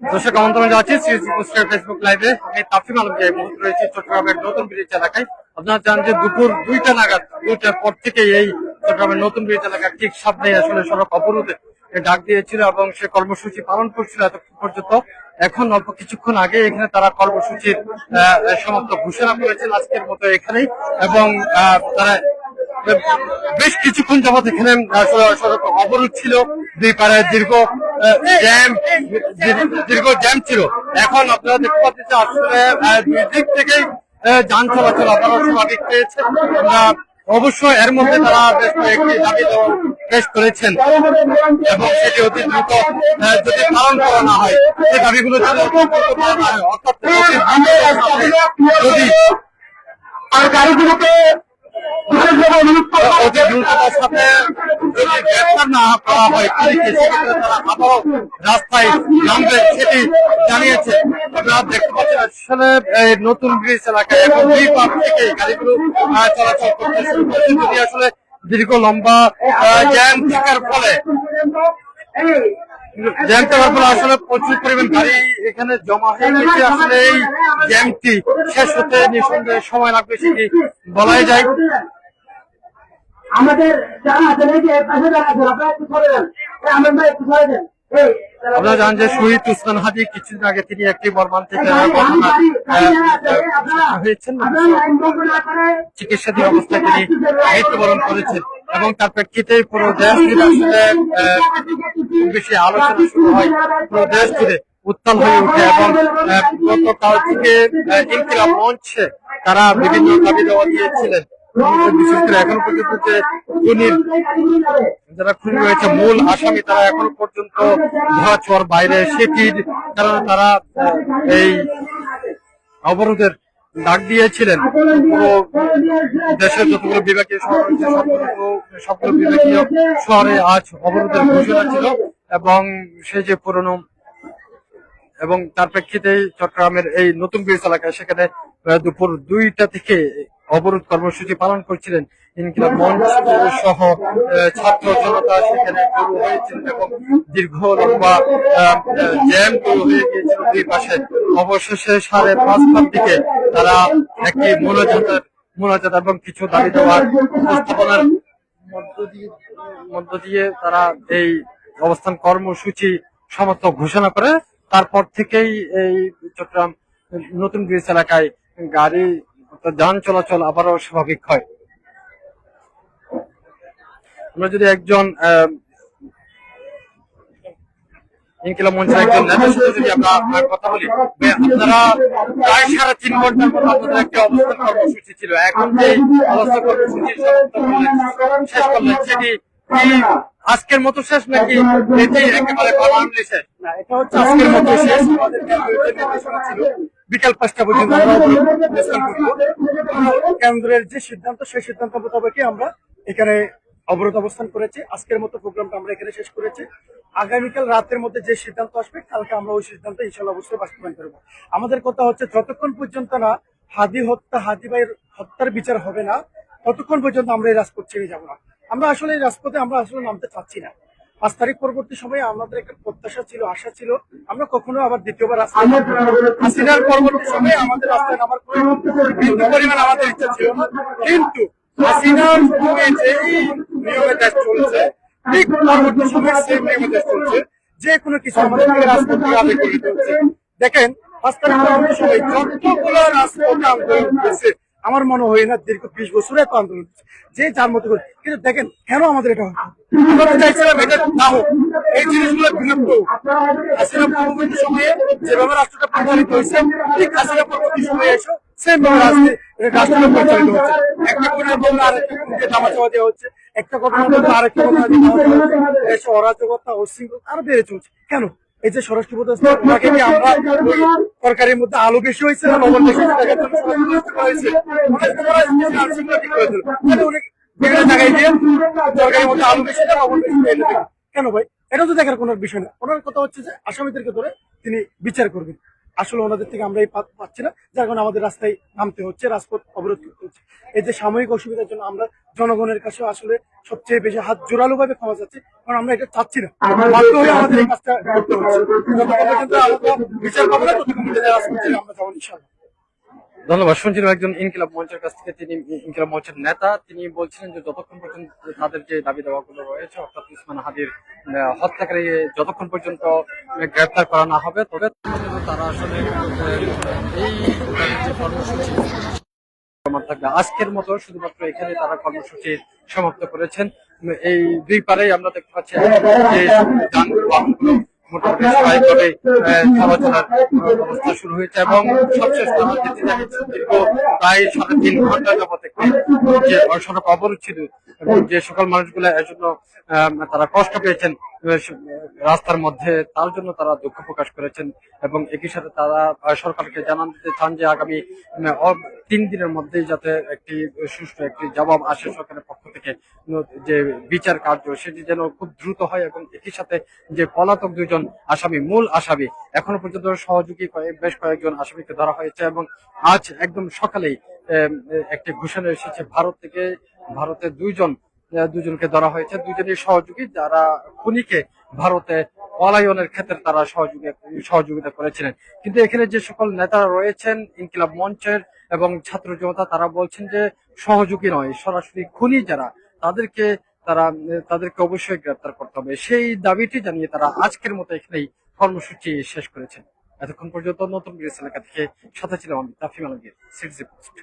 দর্শক আমন্ত্রণ জানাচ্ছি ফেসবুক লাইভে। আমি তাফিম আলম যে মুহূর্তে রয়েছে চট্টগ্রামের নতুন ব্রিজ এলাকায়। আপনারা জানেন যে দুপুর 2টা নাগাদ 2টার পর থেকে এই চট্টগ্রামের নতুন ব্রিজ এলাকার ঠিক সামনে আসলে সড়ক অবরোধে ডাক দিয়েছিল এবং সে কর্মসূচি পালন করছিল এতক্ষণ পর্যন্ত। এখন অল্প কিছুক্ষণ আগে এখানে তারা কর্মসূচির সমাপ্ত ঘোষণা করেছেন আজকের মতো এখানেই, এবং তারা বেশ কিছুক্ষণ যাবৎ এখানে সড়ক অবরোধ ছিল, দুই পারে দীর্ঘ জ্যাম ছিল। এখন আপনারা দেখতে পাচ্ছেন যে আসলে দুই দিক থেকেই যান চলাচল আবারও স্বাভাবিক পেয়েছে। আমরা অবশ্য এর মধ্যে তারা বেশ কয়েকটি দাবি পেশ করেছেন এবং সেটি অতি দ্রুত যদি পালন করা না হয়, সেই দাবিগুলো যদি অর্থাৎ যদি আর গাড়িগুলোকে অতি দ্রুততার সাথে যদি গ্রেফতার না করা হয় পুলিশকে, সেক্ষেত্রে তারা আবারও রাস্তায় নামবে সেটি জানিয়েছে। আপনারা দেখতে পাচ্ছেন আসলে নতুন ব্রিজ এলাকায় এবং দুই পাশ থেকে গাড়িগুলো চলাচল করতে শুরু করেছে। যদি আসলে দীর্ঘ লম্বা জ্যাম থাকার ফলে আসলে প্রচুর পরিমাণ গাড়ি এখানে জমা হয়ে গেছে। আসলে এই জ্যামটি শেষ হতে নিঃসন্দেহে সময় লাগবে সেটি বলাই যায়। আমাদের যারা আছেন এই যে পাশে যারা আছেন আপনারা একটু সরে যান, আমরা একটু সরে যান। আপনারা জানেন যে শহীদ উসমান হাদি কিছুদিন আগে তিনি একটি মর্মান্তিক হয়েছেন, চিকিৎসাধীন অবস্থায় তিনি মৃত্যুবরণ করেছেন এবং তার প্রেক্ষিতে পুরো দেশ জুড়ে আসলে বেশি আলোচনা শুরু হয়, পুরো দেশ জুড়ে উত্তাল হয়ে ওঠে এবং গতকাল থেকে ইনকিলাব মঞ্চে তারা বিভিন্ন দাবি দেওয়া দিয়েছিলেন। বিশেষ করে এখনো পর্যন্ত যে খুনির যারা খুনি রয়েছে মূল আসামি তারা এখনো পর্যন্ত ধোঁয়াছোঁয়ার বাইরে, সেটির কারণে তারা এই অবরোধের ডাক দিয়েছিলেন। পুরো দেশের যতগুলো বিভাগীয় শহর রয়েছে সবগুলো বিভাগীয় শহরে আজ অবরোধের ঘোষণা ছিল এবং সেই যে পুরনো এবং তার প্রেক্ষিতে চট্টগ্রামের এই নতুন ব্রিজ এলাকায় সেখানে দুপুর 2টা থেকে অবরোধ কর্মসূচি পালন করছিলেন ইনকিলাব মঞ্চ সহ ছাত্র জনতা সেখানে শুরু হয়েছিল এবং দীর্ঘ লম্বা জ্যাম শুরু হয়ে গিয়েছিল দুই পাশে। অবশেষে 5:30টার দিকে তারা একটি মোনাজাত এবং কিছু দাবি দেওয়ার উপস্থাপনার মধ্য দিয়ে তারা এই অবস্থান কর্মসূচি সমাপ্ত ঘোষণা করে। তারপর থেকেই এই চট্টগ্রাম নতুন ব্রিজ এলাকায় গাড়ি যান চলাচল আবারও স্বাভাবিক হয়। আমরা যদি একজন ইনকিলাব মঞ্চের একজন নেতার সাথে যদি আমরা কথা বলি, আপনারা প্রায় 3.5 ঘন্টার মতো আপনাদের একটা অবস্থান কর্মসূচি ছিল, এখন যে অবস্থান কর্মসূচি শেষ করলেন সেটি কি আজকের মতো শেষ নাকি এটি একেবারে পারমানেন্টলি শেষ? না, এটা হচ্ছে আজকের মতো শেষ। ছিল বিকাল 5টা পর্যন্ত কেন্দ্রের যে সিদ্ধান্ত সেই সিদ্ধান্ত মোতাবেকই আমরা এখানে অবরোধ অবস্থান করেছি। আজকের মতো প্রোগ্রামটা আমরা এখানে শেষ করেছি। আগামীকাল রাতের মধ্যে যে সিদ্ধান্ত আসবে কালকে আমরা ওই সিদ্ধান্ত ইনশাআল্লাহ অবশ্যই বাস্তবায়ন করবো। আমাদের কথা হচ্ছে যতক্ষণ পর্যন্ত না হাদি ভাইয়ের হত্যার বিচার হবে না ততক্ষণ পর্যন্ত আমরা এই রাজপথ ছেড়ে যাবো না। আমরা আসলে এই রাজপথে আমরা আসলে নামতে চাচ্ছি না। 5 তারিখ পরবর্তী সময়ে আমাদের একটা প্রত্যাশা ছিল, আশা ছিল আমরা কখনো আবার দ্বিতীয়বার হাসিনার পরবর্তী সময়ে আমাদের রাস্তায় নামার বিন্দু পরিমাণ আমাদের ইচ্ছা ছিল না, কিন্তু হাসিনার যেই নিয়মে দেশ চলছে ঠিক পরবর্তী সময়ে সেই নিয়মে দেশ চলছে, যে কোনো কিছু আমাদের রাজপথে আবেগ করে চলছে। দেখেন 5 তারিখ পরবর্তী সময় যতগুলো রাজপথে আন্দোলন হয়েছে আমার মনে হয় না দীর্ঘ 20 বছরে এত আন্দোলন হচ্ছে, যে যার মতো করে। কিন্তু দেখেন কেন আমাদের এটা আমরা চাইছিলাম এটা না হোক, এই জিনিসগুলো বিলুপ্ত হোক। হাসিনা পরবর্তী সময়ে যেভাবে রাষ্ট্রটা পরিচালিত হয়েছে ঠিক হাসিনা পরবর্তী সময়ে এসে সেমভাবে রাষ্ট্রটা পরিচালিত হচ্ছে। একটা ঘটনা বললে আরেকটা ঘটনাকে দামা চাওয়া দেওয়া হচ্ছে, একটা ঘটনা বললে আরেকটা ঘটনা দামা চাওয়া হচ্ছে। এসে অরাজকতা অশৃঙ্খলতা আরো বেড়ে চলছে। কেন? এই যে স্বরাষ্ট্র উপদেষ্টা ওনাকে কি আমরা তরকারির মধ্যে আলু বেশি হয়েছে না লবণ বেশি হয়েছে দেখার জন্য হয়েছে? বিভিন্ন জায়গায় গিয়ে তরকারির মধ্যে আলু বেশি না লবণ বেশি কেন ভাই? এটা তো দেখার কোনো বিষয় না। ওনার কথা হচ্ছে যে আসামিদেরকে ধরে তিনি বিচার করবেন। আসলে ওনাদের থেকে আমরা এই পাচ্ছি না, যার কারণে আমাদের রাস্তায় নামতে হচ্ছে, রাজপথ অবরোধ করতে হচ্ছে। এই যে সাময়িক অসুবিধার জন্য আমরা জনগণের কাছে আসলে সবচেয়ে বেশি হাত জোরালো ভাবে ক্ষমা চাচ্ছি, কারণ আমরা এটা চাচ্ছি না, বাধ্য হয়ে আমাদের এই কাজটা করতে হচ্ছে। যতক্ষণ পর্যন্ত আমরা বিচার পাবো না ততক্ষণ পর্যন্ত রাজপথে আমরা যাবো ইনশাআল্লাহ। ধন্যবাদ। শুনছিলাম একজন ইনকিলাব মঞ্চের কাছ থেকে, তিনি ইনকিলাব মঞ্চের নেতা, তিনি বলছিলেন যে যতক্ষণ পর্যন্ত তাদের যে দাবি দাওয়াগুলো রয়েছে, অর্থাৎ উসমান হাদির হত্যাকারী যতক্ষণ পর্যন্ত গ্রেপ্তার করা না হবে, তবে তারা আসলে এই তাদের যে কর্মসূচি আমার থাকবে। আজকের মতো শুধুমাত্র এখানে তারা কর্মসূচি সমাপ্ত করেছেন। এই দুই পারেই আমরা দেখতে পাচ্ছি যে যানবাহনগুলো মোটামুটি স্বাভাবিকভাবে চলাচলের অবস্থা শুরু হয়েছে এবং সবশেষ তারা যেতে জানিয়েছে দীর্ঘ প্রায় 3.5 ঘন্টা যাবত একটি যে সড়ক অবরোধ ছিল এবং যে সকল মানুষগুলো এর জন্য তারা কষ্ট পেয়েছেন রাস্তার মধ্যে, তার জন্য তারা দুঃখ প্রকাশ করেছেন এবং একই সাথে তারা সরকারকে জানান দিতে চান যে আগামী 3 দিনের মধ্যেই যাতে একটি সুষ্ঠু একটি জবাব আসে সরকারের পক্ষ থেকে, যে বিচার কার্য সেটি যেন খুব দ্রুত হয় এবং একই সাথে যে পলাতক দুইজন আসামি, মূল আসামি, এখনো পর্যন্ত সহযোগী বেশ কয়েকজন আসামিকে ধরা হয়েছে এবং আজ একদম সকালেই একটি ঘোষণা এসেছে ভারত থেকে, ভারতে দুজনকে ধরা হয়েছে, দুজনই সহযোগী যারা খুনিকে ভারতে পলায়নের ক্ষেত্রে তারা সহযোগিতা করেছিলেন। কিন্তু এখানে যে সকল নেতারা রয়েছেন ইনকিলাব মঞ্চের এবং ছাত্র জনতা, তারা বলছেন যে সহযোগী নয়, সরাসরি খুনি যারা তাদেরকে অবশ্যই গ্রেপ্তার করতে হবে। সেই দাবিটি জানিয়ে তারা আজকের মতো এখানেই কর্মসূচি শেষ করেছেন। এতক্ষণ পর্যন্ত নতুন ব্রিজ এলাকা থেকে সাথে ছিলাম আমি তাফিম আলমগীর, সিটিজি পোস্ট।